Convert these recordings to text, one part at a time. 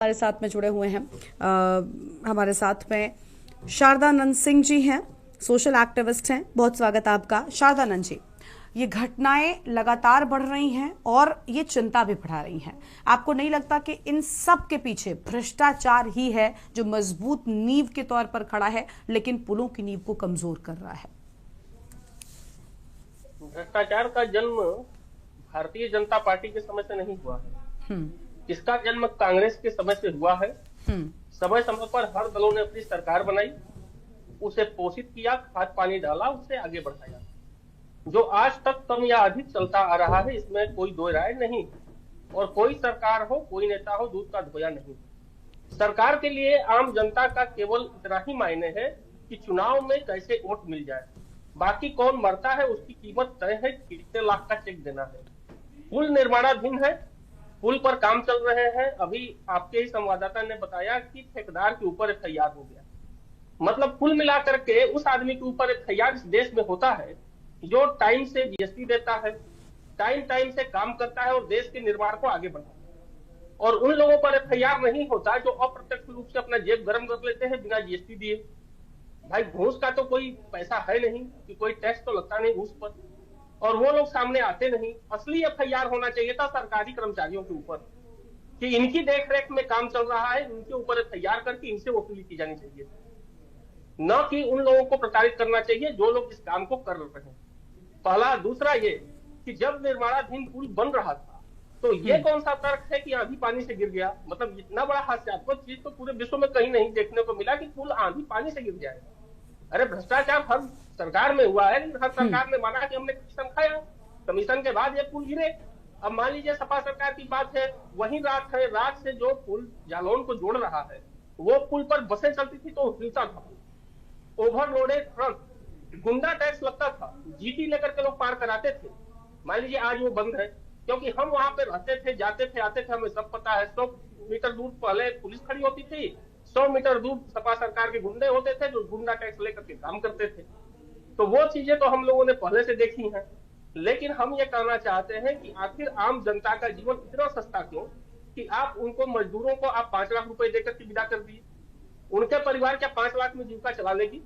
हमारे साथ में जुड़े हुए हैं। हमारे साथ में शारदानंद सिंह जी हैं, सोशल एक्टिविस्ट हैं। बहुत स्वागत है आपका शारदानंद जी। ये घटनाएं लगातार बढ़ रही हैं और ये चिंता भी बढ़ा रही हैं। आपको नहीं लगता कि इन सब के पीछे भ्रष्टाचार ही है जो मजबूत नींव के तौर पर खड़ा है, लेकिन पुलों की नींव को कमजोर कर रहा है? भ्रष्टाचार का जन्म भारतीय जनता पार्टी के समय से नहीं हुआ है। इसका जन्म कांग्रेस के समय से हुआ है। समय समय पर हर दलों ने अपनी सरकार बनाई, उसे पोषित किया, खाद पानी डाला, उसे आगे बढ़ाया। जो आज तक कम या अधिक चलता आ रहा है, इसमें कोई दो राय नहीं। और कोई सरकार हो, कोई नेता हो, दूध का धोया नहीं। सरकार के लिए आम जनता का केवल इतना ही मायने है कि चुनाव में कैसे वोट मिल जाए। बाकी कौन मरता है उसकी कीमत तय है, कितने लाख का चेक देना है। पुल निर्माणाधीन है, पुल पर काम चल रहे हैं। अभी आपके ही संवाददाता ने बताया कि ठेकेदार के ऊपर एफआईआर हो गया। मतलब कुल मिलाकर के उस आदमी के ऊपर एफआईआर इस देश में होता है जो टाइम से जीएसटी देता है, टाइम से काम करता है और देश के निर्माण को आगे बढ़ाता है। और उन लोगों पर एफआईआर नहीं होता जो अप्रत्यक्ष रूप से अपना जेब गर्म कर लेते हैं बिना जीएसटी दिए। भाई घूस का तो कोई पैसा है नहीं कि कोई टैक्स तो लगता नहीं घूस पर, और वो लोग सामने आते नहीं। असली एफआईआर होना चाहिए था सरकारी कर्मचारियों के ऊपर कि इनकी देखरेख में काम चल रहा है, इनके ऊपर एफआईआर करके इनसे वसूली की जानी चाहिए, न कि उन लोगों को प्रताड़ित करना चाहिए जो लोग इस काम को कर रहे हैं। पहला। दूसरा ये कि जब निर्माणाधीन पुल बन रहा था तो ये कौन सा तर्क है कि आंधी पानी से गिर गया। मतलब इतना बड़ा हास्यास्पद चीज तो पूरे विश्व में कहीं नहीं देखने को मिला कि पुल आंधी पानी से गिर जाए। अरे भ्रष्टाचार हर सरकार में हुआ है, हर सरकार ने माना कि हमने कमीशन खाया, कमीशन के बाद ये पुल गिरे। अब मान लीजिए सपा सरकार की बात है, वही रात है, रात से जो पुल जालौन को जोड़ रहा है वो पुल पर बसें चलती थी तो हिलता था, ओवरलोडेड ट्रक, गुंडा टैक्स लगता था, जीटी लेकर के लोग पार कराते थे। मान लीजिए आज वो बंद है क्योंकि हम वहां पे रहते थे, जाते थे, आते थे, हमें सब पता है। 100 मीटर दूर पहले पुलिस खड़ी होती थी, 100 मीटर दूर सपा सरकार के गुंडे होते थे जो गुंडा टैक्स लेकर के काम करते थे। तो वो चीजें तो हम लोगों ने पहले से देखी हैं। लेकिन हम ये कहना चाहते हैं कि आखिर आम जनता का जीवन इतना सस्ता क्यों कि आप उनको, मजदूरों को आप 5 लाख रुपए देकर के विदा कर दिए। उनके परिवार क्या 5 लाख में जीविका चला लेगी?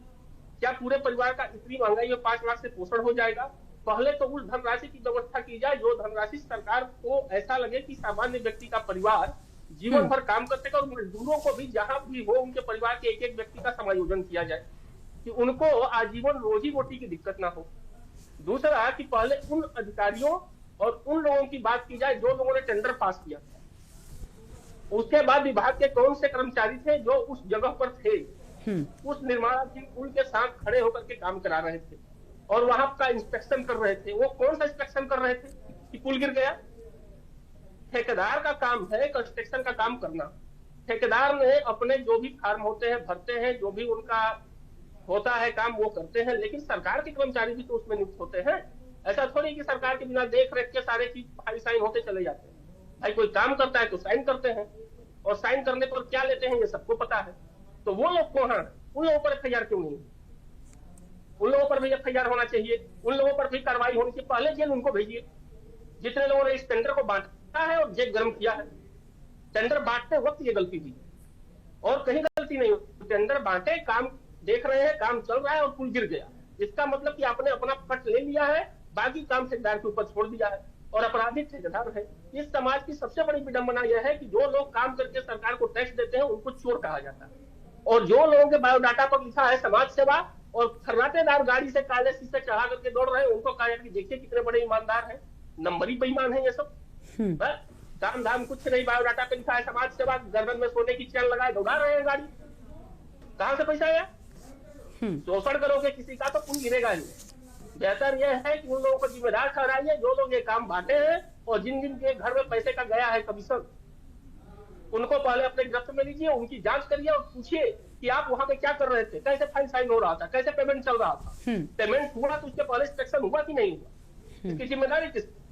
क्या पूरे परिवार का इतनी महंगाई में 5 लाख से पोषण हो जाएगा? पहले तो उस धनराशि की व्यवस्था की जाए जो धनराशि सरकार को ऐसा लगे कि सामान्य व्यक्ति का परिवार जीवन भर काम करते का, और मजदूरों को भी जहां भी हो उनके परिवार के एक एक व्यक्ति का समायोजन किया जाए कि उनको आजीवन रोजी रोटी की दिक्कत ना हो। दूसरा कि पहले उन अधिकारियों और उन लोगों की बात की जाए जो लोगों ने टेंडर पास किया, उसके बाद विभाग के कौन से कर्मचारी थे जो उस जगह पर थे, उस निर्माणाधीन पुल के साथ खड़े होकर के काम करा रहे थे और वहां का इंस्पेक्शन कर रहे थे। वो कौन सा इंस्पेक्शन कर रहे थे कि पुल गिर गया? ठेकेदार का काम है कंस्ट्रक्शन का काम करना। ठेकेदार ने अपने जो भी फार्म होते हैं भरते हैं, जो भी उनका होता है काम वो करते हैं, लेकिन सरकार के कर्मचारी भी तो उसमें नियुक्त होते हैं। ऐसा थोड़ी कि सरकार के बिना देख रेख के सारे चीज फाइल साइन होते चले जाते हैं। भाई कोई काम करता है तो साइन करते हैं, और साइन करने पर क्या लेते हैं ये सबको पता है। तो वो लोग कहाँ है? उन लोगों पर एफआईआर क्यों नहीं? उन लोगों पर भी एफआईआर होना चाहिए, उन लोगों पर भी कार्रवाई होनी चाहिए। पहले जेल उनको भेजिए जितने लोगों ने इस टेंडर को बांटा है और जेब गर्म किया है। टेंडर बांटते वक्त ये गलती थी और कहीं गलती नहीं हुई। टेंडर बांटे, काम देख रहे हैं, काम चल रहा है और पुल गिर गया। इसका मतलब कि आपने अपना पट ले लिया है, बाकी काम ठेकेदार के ऊपर छोड़ दिया है और अपराधी ठेकेदार है। इस समाज की सबसे बड़ी विडंबना यह है कि जो लोग काम करके सरकार को टैक्स देते हैं उनको चोर कहा जाता है, और जो लोगों के बायोडाटा पर लिखा है समाज सेवा और खर्राटेदार गाड़ी से काले शीशे चढ़ा करके दौड़ रहे हैं उनको कहा जाता है कि देखिए कितने बड़े ईमानदार हैं। नंबरी बेईमान है ये सब। काम धाम कुछ नहीं, बायोडाटा पे लिखा है समाज सेवा, गर्दन में सोने की चैन लगाए दौड़ा रहे हैं गाड़ी। कहां से पैसा आया? शोषण करोगे किसी का तो पुल गिरेगा ही। बेहतर यह है कि उन लोगों को जिम्मेदार ठहराइए जो लोग ये काम बांटे हैं, और जिन जिन के घर में पैसे का गया है कमीशन, उनको पहले अपने गिरफ्त में लीजिए, उनकी जांच करिए और पूछिए कि आप वहां पे क्या कर रहे थे, कैसे फाइल साइन हो रहा था, कैसे पेमेंट चल रहा था, पेमेंट हुआ तो उसके पहले इंस्पेक्शन हुआ कि नहीं हुआ, इसकी जिम्मेदारी किसकी?